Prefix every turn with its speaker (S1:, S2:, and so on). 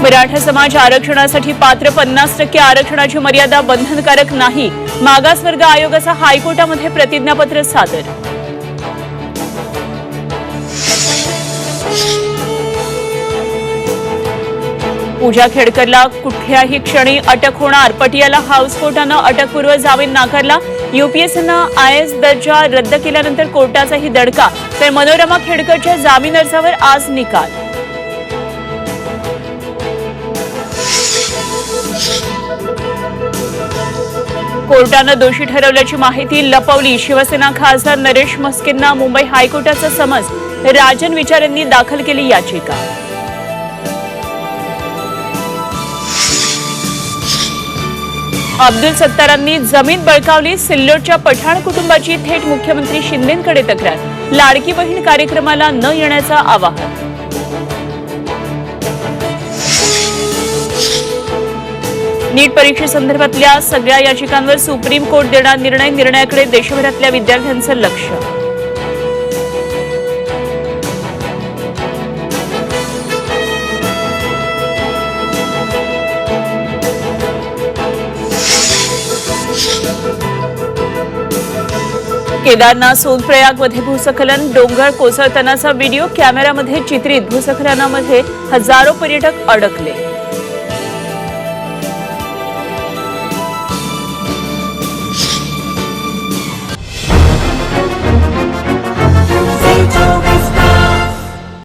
S1: मराठा समाज आरक्षणासाठी पात्र 50% आरक्षणाची मर्यादा बंधनकारक नाही. मागासवर्ग आयोगाचा हायकोर्टामध्ये प्रतिज्ञापत्र सादर. पूजा खेडकरला कुठल्याही क्षणी अटक होणार. पटियाला हाऊस कोर्टानं अटकपूर्व जामीन नाकारला. यूपीएससीनं आयएस दर्जा रद्द केल्यानंतर कोर्टाचाही दडका. तर मनोरमा खेडकरच्या जामीन अर्जावर आज निकाल. कोर्टानं दोषी ठरवल्याची माहिती लपवली. शिवसेना खासदार नरेश म्हस्केंना मुंबई हायकोर्टाचा समन्स. राजन विचार यांनी दाखल केली याचिका. अब्दुल सत्तारांनी जमीन बळकावली. सिल्लोडच्या पठाण कुटुंबाची थेट मुख्यमंत्री शिंदेंकडे तक्रार. लाडकी बहीण कार्यक्रमाला न येण्याचं आवाहन. नीट परीक्षेसंदर्भातल्या सगळ्या याचिकांवर सुप्रीम कोर्ट देणार निर्णय. निर्णयाकडे देशभरातल्या विद्यार्थ्यांचं लक्ष. केदारनाथ सोनप्रयागमध्ये भूस्खलन. डोंगर कोसळतानाचा व्हिडिओ कॅमेऱ्यामध्ये चित्रित. भूस्खलनामध्ये हजारो पर्यटक अडकले.